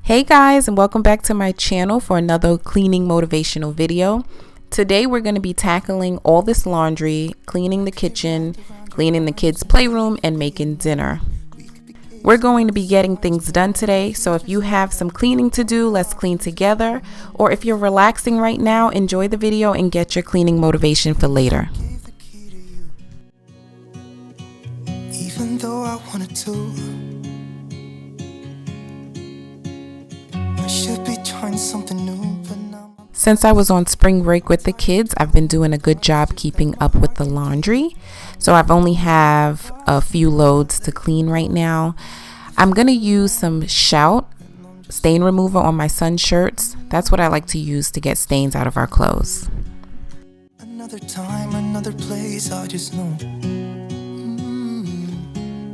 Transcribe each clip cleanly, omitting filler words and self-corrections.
Hey guys, and welcome back to my channel for another cleaning motivational video. Today we're going to be tackling all this laundry, cleaning the kitchen, cleaning the kids' playroom, and making dinner. We're going to be getting things done today, so if you have some cleaning to do, let's clean together. Or if you're relaxing right now, enjoy the video and get your cleaning motivation for later. Even though I wanted to, I should be trying something new, but now. Since I was on spring break with the kids, I've been doing a good job keeping up with the laundry. So I've only have a few loads to clean right now. I'm going to use some Shout stain remover on my son's shirts. That's what I like to use to get stains out of our clothes. Another time, another place, I just know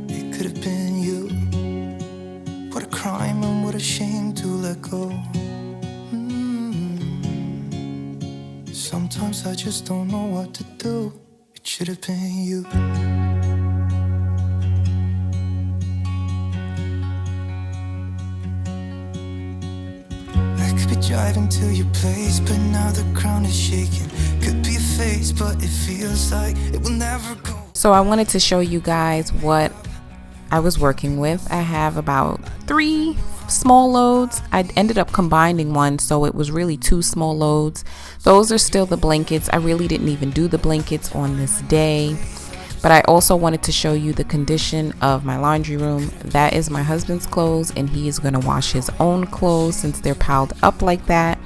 it could have been you. What a crime and what a shame to let go. Sometimes I just don't know what to do. It should have been you. I could be driving to your place, but now the ground is shaking. Could be a phase, but it feels like it will never go. So I wanted to show you guys what I was working with. I have about 3 small loads. I ended up combining one, so it was really 2 small loads. Those are still the blankets. I really didn't even do the blankets on this day, but I also wanted to show you the condition of my laundry room. That is my husband's clothes, and he is going to wash his own clothes since they're piled up like that.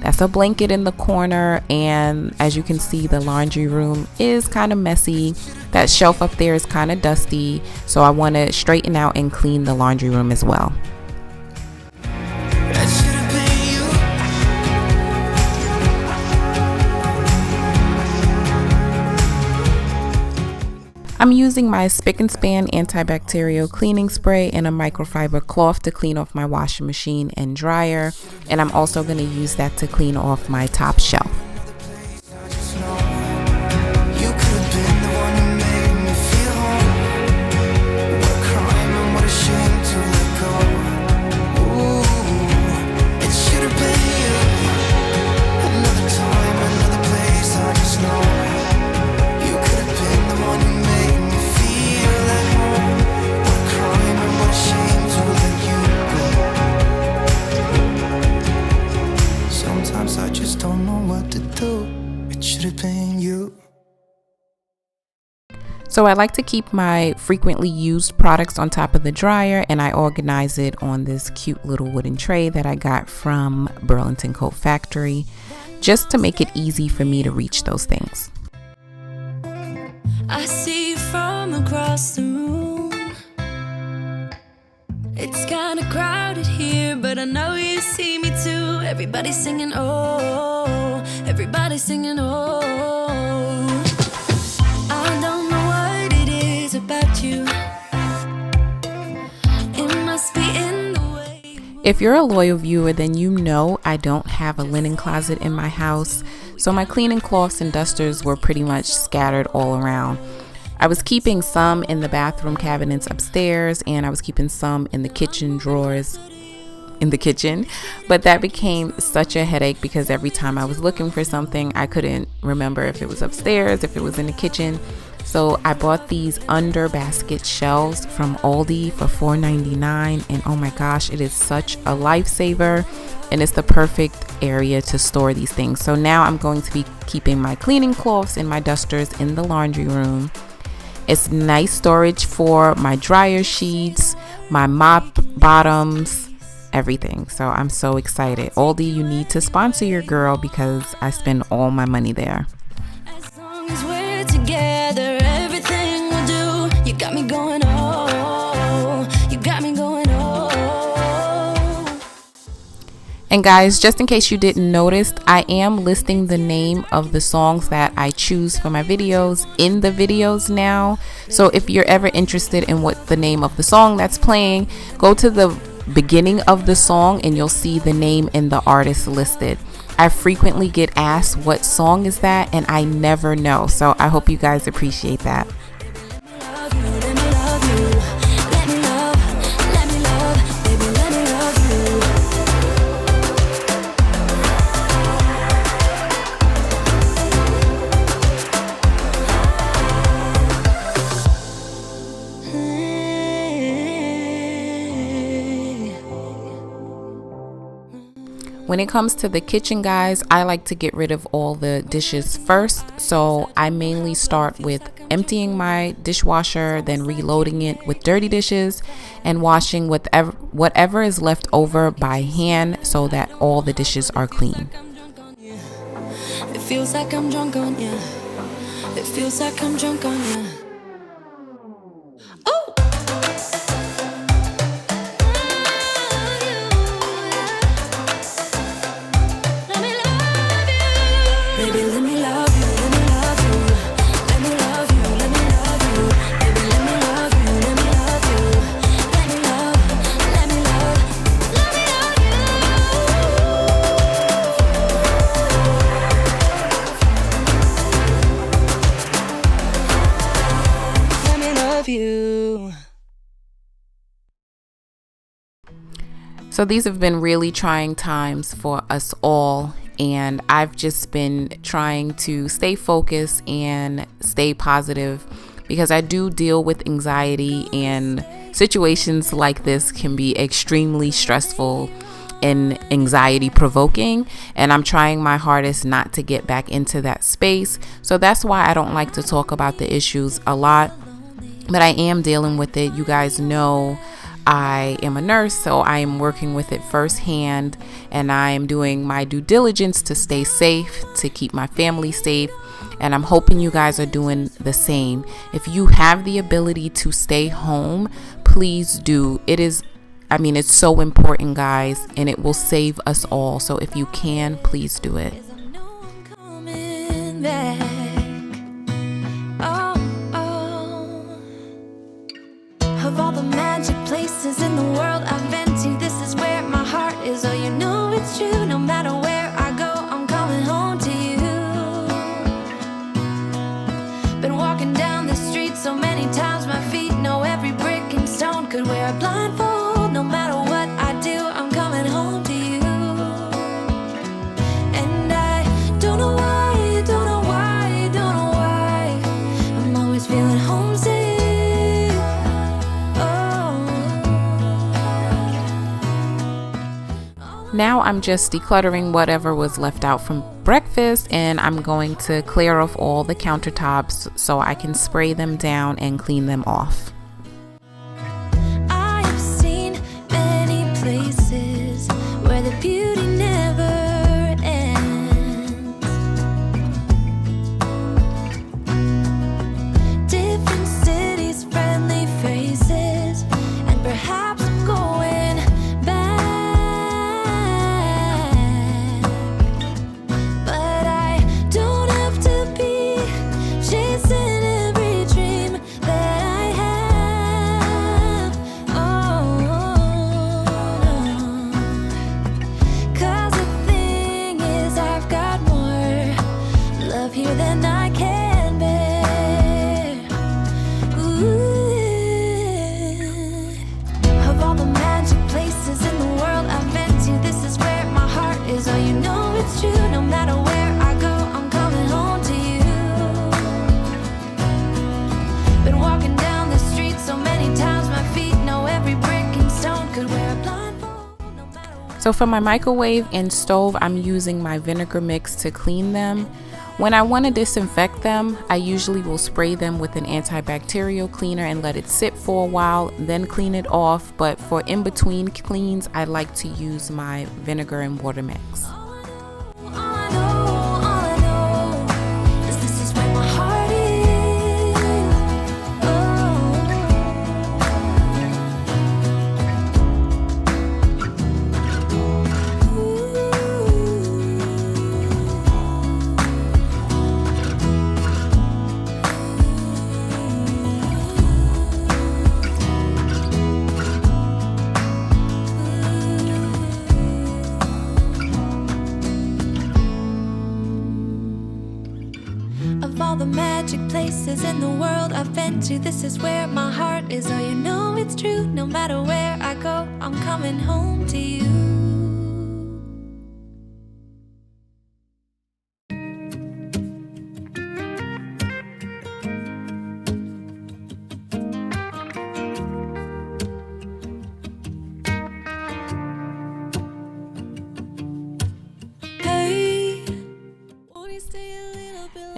That's a blanket in the corner, and as you can see, the laundry room is kind of messy. That shelf up there is kind of dusty, so I want to straighten out and clean the laundry room as well. I'm using my Spick and Span antibacterial cleaning spray and a microfiber cloth to clean off my washing machine and dryer, and I'm also going to use that to clean off my top shelf. So I like to keep my frequently used products on top of the dryer, and I organize it on this cute little wooden tray that I got from Burlington Coat Factory, just to make it easy for me to reach those things. I see you from across the room. It's kinda crowded here, but I know you see me too. Everybody's singing, oh, everybody's singing, oh. I don't know what it is about you. It must be in the way. If you're a loyal viewer, then you know I don't have a linen closet in my house, so my cleaning cloths and dusters were pretty much scattered all around. I was keeping some in the bathroom cabinets upstairs, and I was keeping some in the kitchen drawers in the kitchen, but that became such a headache because every time I was looking for something, I couldn't remember if it was upstairs, if it was in the kitchen. So I bought these under basket shelves from Aldi for $4.99, and oh my gosh, it is such a lifesaver, and it's the perfect area to store these things. So now I'm going to be keeping my cleaning cloths and my dusters in the laundry room. It's nice storage for my dryer sheets, my mop bottoms, everything. So I'm so excited. Aldi, you need to sponsor your girl because I spend all my money there. As long as we're together, everything we'll do. You got me going, oh, you got me going, oh. And guys, just in case you didn't notice, I am listing the name of the songs that I choose for my videos in the videos now. So if you're ever interested in what the name of the song that's playing, go to the beginning of the song and you'll see the name and the artist listed. I frequently get asked what song is that, and I never know, so I hope you guys appreciate that. Let me love you, let me love, let me love, baby, let me love you. When it comes to the kitchen, guys, I like to get rid of all the dishes first. So I mainly start with emptying my dishwasher, then reloading it with dirty dishes and washing whatever is left over by hand so that all the dishes are clean. It feels like I'm drunk on you. It feels like I'm drunk on you. Oh! Baby, let me love you, let me love you. Let me love you, let me love you. Baby, let me love you, let me love you. Let me love, let me love, let me love you. Let me love you. So these have been really trying times for us all, and I've just been trying to stay focused and stay positive because I do deal with anxiety, and situations like this can be extremely stressful and anxiety provoking, and I'm trying my hardest not to get back into that space. So that's why I don't like to talk about the issues a lot, but I am dealing with it. You guys know I am a nurse, so I am working with it firsthand, and I am doing my due diligence to stay safe, to keep my family safe, and I'm hoping you guys are doing the same. If you have the ability to stay home, please do. It's so important, guys, and it will save us all. So if you can, please do it. Coming back. Oh, oh. Of all the magic places in the world I've been to, this is where my heart is. Oh, you know it's true. No matter where I go, I'm coming home to you. Been walking down the street so many times, my feet know every brick and stone. Could wear a blindfold. No matter what I do, I'm coming home to you. And I don't know why, don't know why, don't know why I'm always feeling homesick. Now I'm just decluttering whatever was left out from breakfast, and I'm going to clear off all the countertops so I can spray them down and clean them off. I've seen many places where the beauty never ends. Different cities, friendly faces, and perhaps I'm going back. But I don't have to be chasing every dream that I have. Oh, no. 'Cause the thing is, I've got more love here than I can bear. Ooh. Of all the magic places in the world I've been to, this is where my heart is. Oh, you know it's true. No matter where I go, I'm coming home to you. Been walking down the street so many times, my feet know every brick and stone. Could wear a blindfold. No matter what. So for my microwave and stove, I'm using my vinegar mix to clean them. When I want to disinfect them, I usually will spray them with an antibacterial cleaner and let it sit for a while, then clean it off. But for in-between cleans, I like to use my vinegar and water mix. All I know is this is where my heart is. Of all the magic places in the world I've been to, this is where my heart is. Oh, you know it's true. No matter where I go, I'm coming home to you.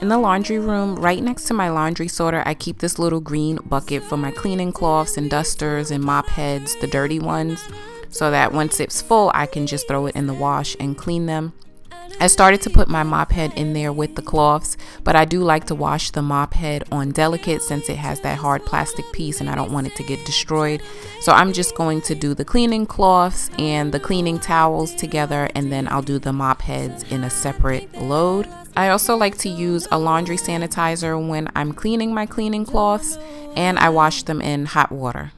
In the laundry room, right next to my laundry sorter, I keep this little green bucket for my cleaning cloths and dusters and mop heads, the dirty ones, so that once it's full, I can just throw it in the wash and clean them. I started to put my mop head in there with the cloths, but I do like to wash the mop head on delicate since it has that hard plastic piece and I don't want it to get destroyed. So I'm just going to do the cleaning cloths and the cleaning towels together, and then I'll do the mop heads in a separate load. I also like to use a laundry sanitizer when I'm cleaning my cleaning cloths, and I wash them in hot water.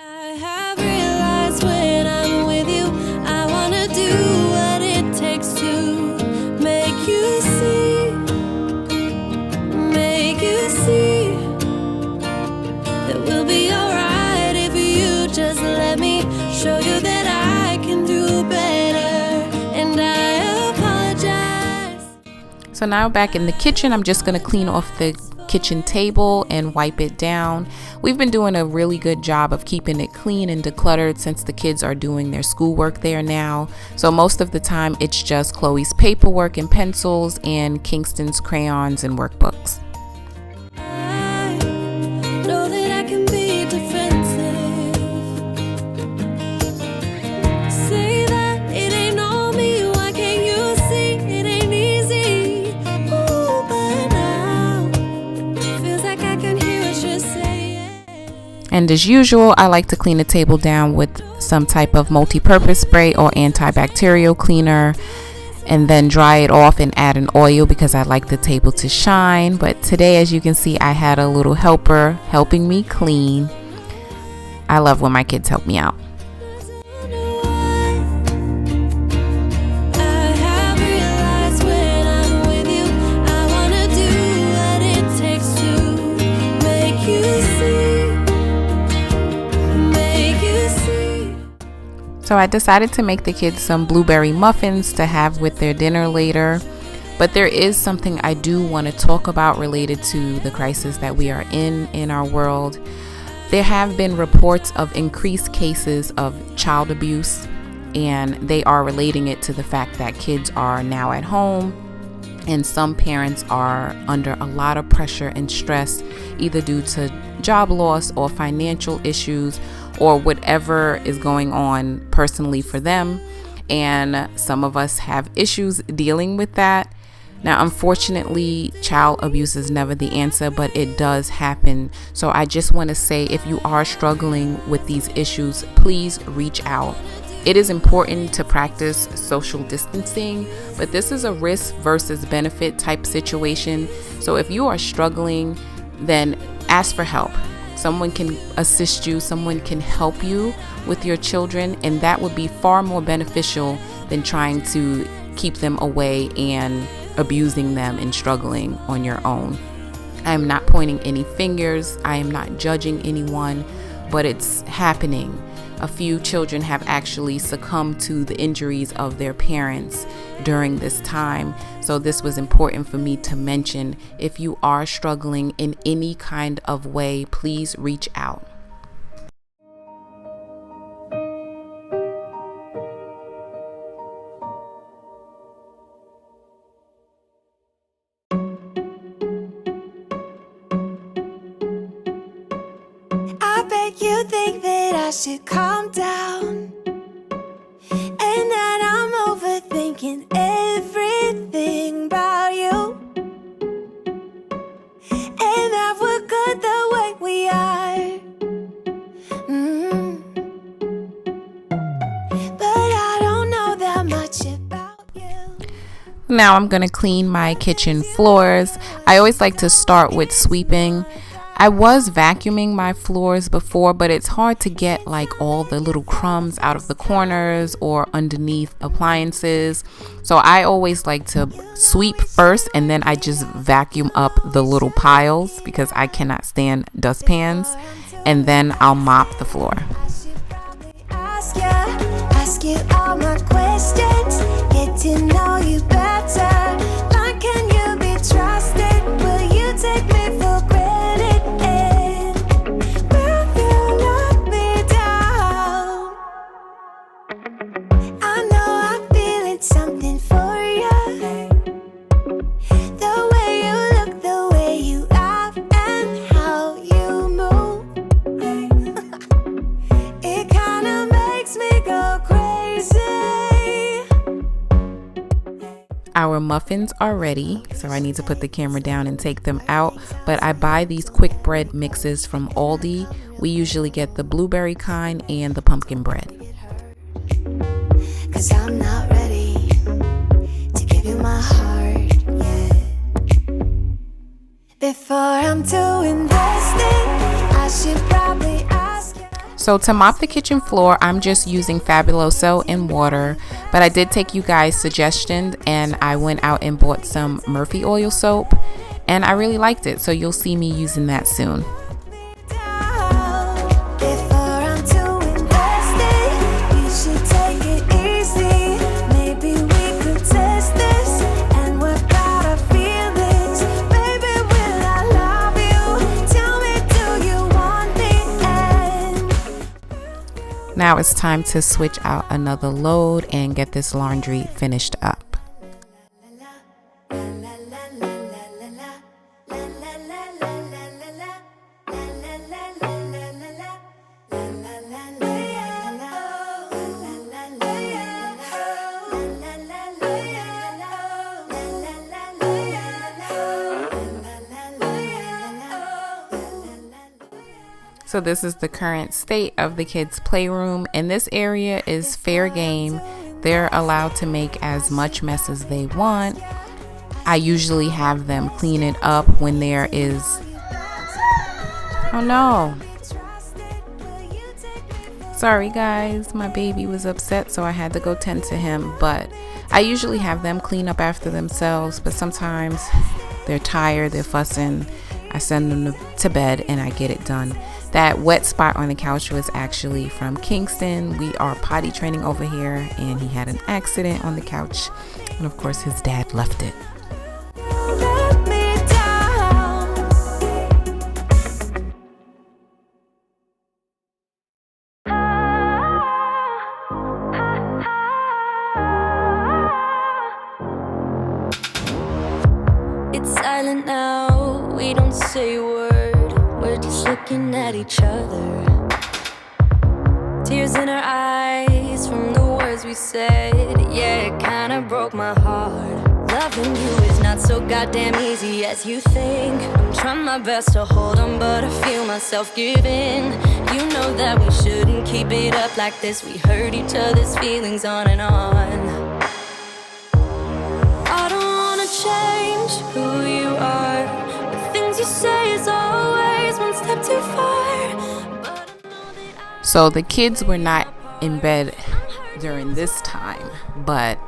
I have realized when I'm with you, I wanna do what it takes to make you see that we'll be alright if you just let me show you that I can do better, and I apologize. So now back in the kitchen, I'm just going to clean off the kitchen table and wipe it down. We've been doing a really good job of keeping it clean and decluttered since the kids are doing their schoolwork there now. So most of the time it's just Chloe's paperwork and pencils and Kingston's crayons and workbooks. I know that I can be defensive. Say that it ain't on me, why can't you see it ain't easy? Ooh, but now feels like I can hear what you're saying. And as usual, I like to clean the table down with some type of multi-purpose spray or antibacterial cleaner, and then dry it off and add an oil because I like the table to shine. But today, as you can see, I had a little helper helping me clean. I love when my kids help me out. So I decided to make the kids some blueberry muffins to have with their dinner later. But there is something I do want to talk about related to the crisis that we are in our world. There have been reports of increased cases of child abuse, and they are relating it to the fact that kids are now at home, and some parents are under a lot of pressure and stress, either due to job loss or financial issues or whatever is going on personally for them. And some of us have issues dealing with that. Now, unfortunately, child abuse is never the answer, but it does happen. So I just want to say, if you are struggling with these issues, please reach out. It is important to practice social distancing, but this is a risk versus benefit type situation. So if you are struggling, then ask for help. Someone can assist you, someone can help you with your children, and that would be far more beneficial than trying to keep them away and abusing them and struggling on your own. I am not pointing any fingers, I am not judging anyone, but it's happening. A few children have actually succumbed to the injuries of their parents during this time. So this was important for me to mention. If you are struggling in any kind of way, please reach out. I bet you think that I should calm down, and that I'm overthinking everything about you, and that we're good the way we are. But I don't know that much about you. Now I'm gonna clean my kitchen floors. I always like to start with sweeping. I was vacuuming my floors before, but it's hard to get like all the little crumbs out of the corners or underneath appliances. So I always like to sweep first, and then I just vacuum up the little piles because I cannot stand dustpans, and then I'll mop the floor. I should probably ask you all my questions, get to know you better. Like, can you be trusted? Will you take me for granted? Something for you, the way you easy. Our muffins are ready, so I need to put the camera down and take them out, but I buy these quick bread mixes from Aldi. We usually get the blueberry kind and the pumpkin bread. 'Cause I'm not ready to give you my heart yet. Before I'm too invested, I should probably ask you. So to mop the kitchen floor, I'm just using Fabuloso and water, but I did take you guys' suggestions and I went out and bought some Murphy oil soap, and I really liked it, so you'll see me using that soon. Before I'm too invested, we should take it easy. Maybe we could test this and work out our feelings. Baby, will I love you? Tell me, do you want me? And Now it's time to switch out another load and get this laundry finished up. So this is the current state of the kids' playroom, and this area is fair game. They're allowed to make as much mess as they want. I usually have them clean it up when there is... Oh no. Sorry guys, my baby was upset, so I had to go tend to him, but I usually have them clean up after themselves, but sometimes they're tired, they're fussing. I send them to bed and I get it done. That wet spot on the couch was actually from Kingston. We are potty training over here and he had an accident on the couch, and of course his dad left it. let me down. It's silent now, we don't say a word. We're just looking at each other. Tears in our eyes from the words we said. Yeah, it kinda broke my heart. Loving you is not so goddamn easy as you think. I'm trying my best to hold on, but I feel myself giving. You know that we shouldn't keep it up like this. We hurt each other's feelings on and on. I don't wanna change who you are. The things you say is always one step too far. But So the kids were not in bed during this time, but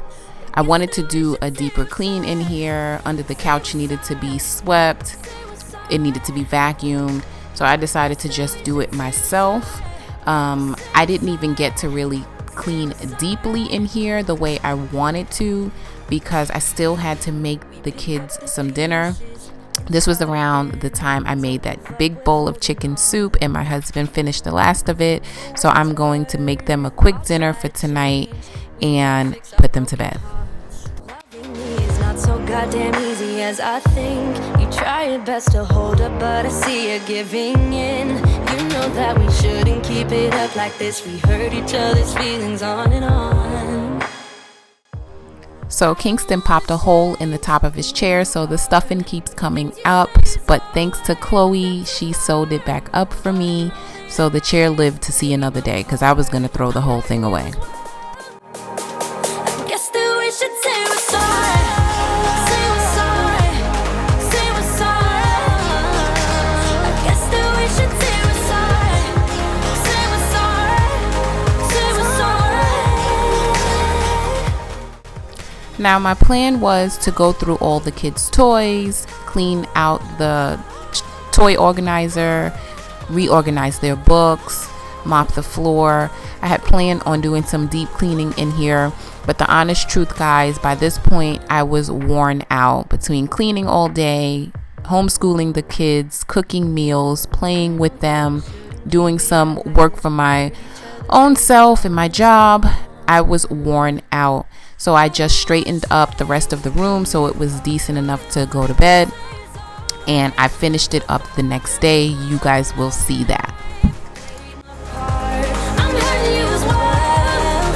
I wanted to do a deeper clean in here. Under the couch needed to be swept. It needed to be vacuumed. So I decided to just do it myself. I didn't even get to really clean deeply in here the way I wanted to, because I still had to make the kids some dinner. This was around the time I made that big bowl of chicken soup and my husband finished the last of it. So I'm going to make them a quick dinner for tonight and put them to bed. loving me is not so goddamn easy as I think. You try your best to hold up, but I see you giving in. You know that we shouldn't keep it up like this. We hurt each other's feelings on and on. So Kingston popped a hole in the top of his chair, so the stuffing keeps coming up, but thanks to Chloe, she sewed it back up for me, so the chair lived to see another day, because I was going to throw the whole thing away. I guess that we should say we're sorry. Say we're sorry. Say we're sorry. I guess that we should say we're sorry. Say we're sorry. Say we're sorry. Now my plan was to go through all the kids' toys, clean out the toy organizer, reorganize their books, mop the floor. I had planned on doing some deep cleaning in here, but the honest truth, guys, by this point I was worn out between cleaning all day, homeschooling the kids, cooking meals, playing with them, doing some work for my own self and my job. I was worn out. So I just straightened up the rest of the room so it was decent enough to go to bed. And I finished it up the next day. You guys will see that. I'm hurting you as well.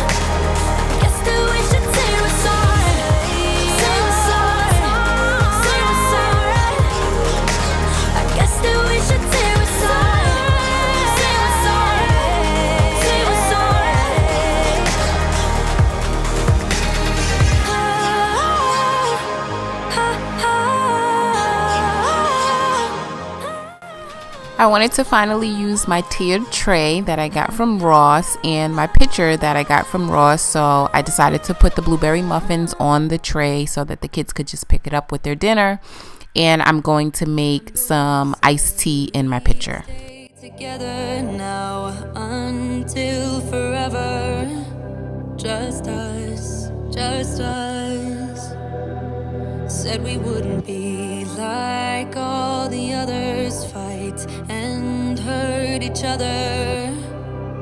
I wanted to finally use my tiered tray that I got from Ross and my pitcher that I got from Ross, so I decided to put the blueberry muffins on the tray so that the kids could just pick it up with their dinner. And I'm going to make some iced tea in my pitcher. Together now until forever, just us, just us. Said we wouldn't be like all the others, fight and hurt each other,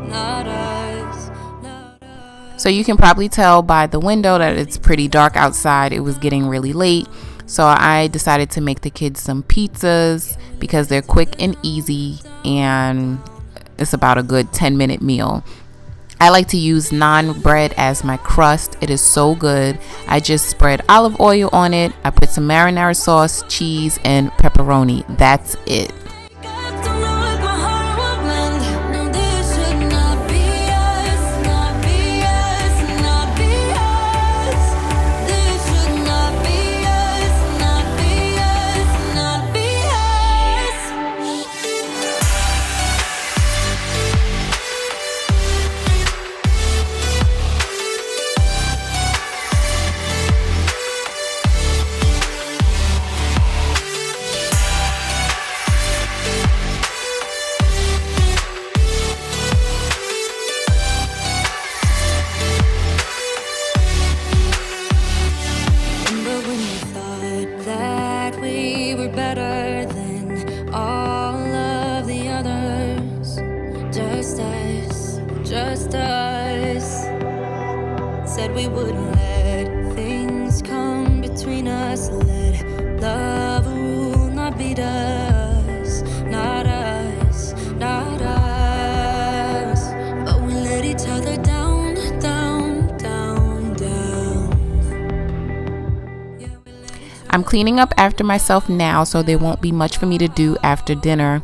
not us, not us. So you can probably tell by the window that it's pretty dark outside. It was getting really late, so I decided to make the kids some pizzas because they're quick and easy and it's about a good 10-minute meal. I like to use naan bread as my crust. It is so good. I just spread olive oil on it. I put some marinara sauce, cheese, and pepperoni. That's it. Just us. Said we wouldn't let things come between us. Let love rule, not beat us. Not us, not us. But we let each other down, down, down, down. I'm cleaning up after myself now, so there won't be much for me to do after dinner.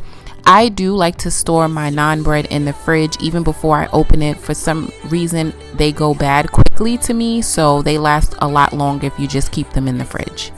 I do like to store my naan bread in the fridge even before I open it. For some reason, they go bad quickly to me, so they last a lot longer if you just keep them in the fridge.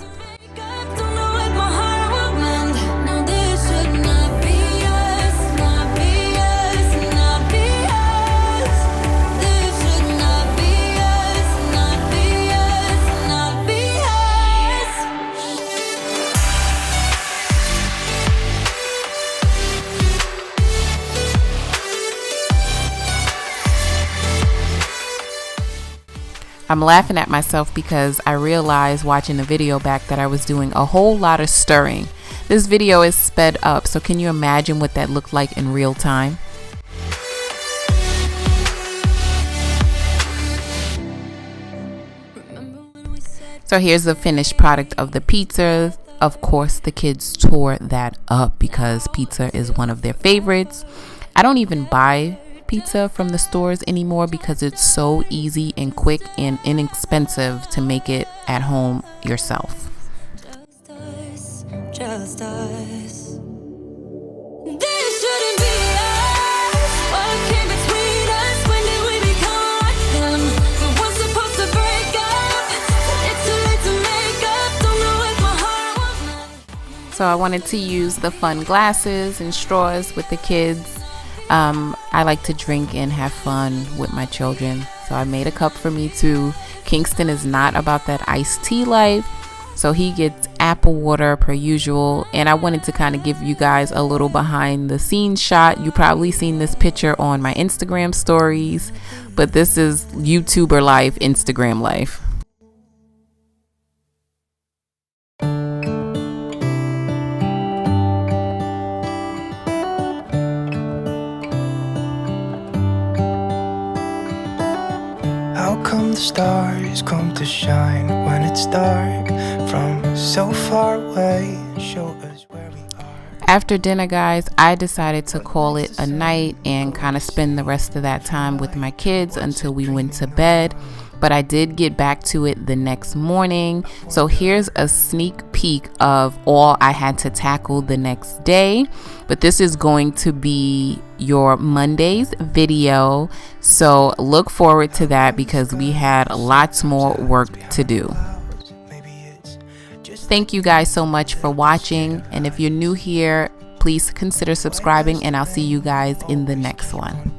I'm laughing at myself because I realized watching the video back that I was doing a whole lot of stirring. This video is sped up, so can you imagine what that looked like in real time? So here's the finished product of the pizza. Of course, the kids tore that up because pizza is one of their favorites. I don't even buy pizza from the stores anymore because it's so easy and quick and inexpensive to make it at home yourself. Just us. This shouldn't be us. What came between us? When did we become like them? We weren't supposed to break up. It's too late to make up. Don't know if my heart was. So I wanted to use the fun glasses and straws with the kids. I like to drink and have fun with my children, so I made a cup for me too. Kingston is not about that iced tea life, so he gets apple water per usual. And I wanted to kind of give you guys a little behind the scenes shot. You probably seen this picture on my Instagram stories, but this is YouTuber life, Instagram life. How come the stars come to shine when it's dark from so far away? Show us where we are. After dinner, guys, I decided to call it a night and kind of spend the rest of that time with my kids until we went to bed. But I did get back to it the next morning. So here's a sneak peek of all I had to tackle the next day. But this is going to be your Monday's video. So look forward to that because we had lots more work to do. Thank you guys so much for watching. And if you're new here, Please consider subscribing, and I'll see you guys in the next one.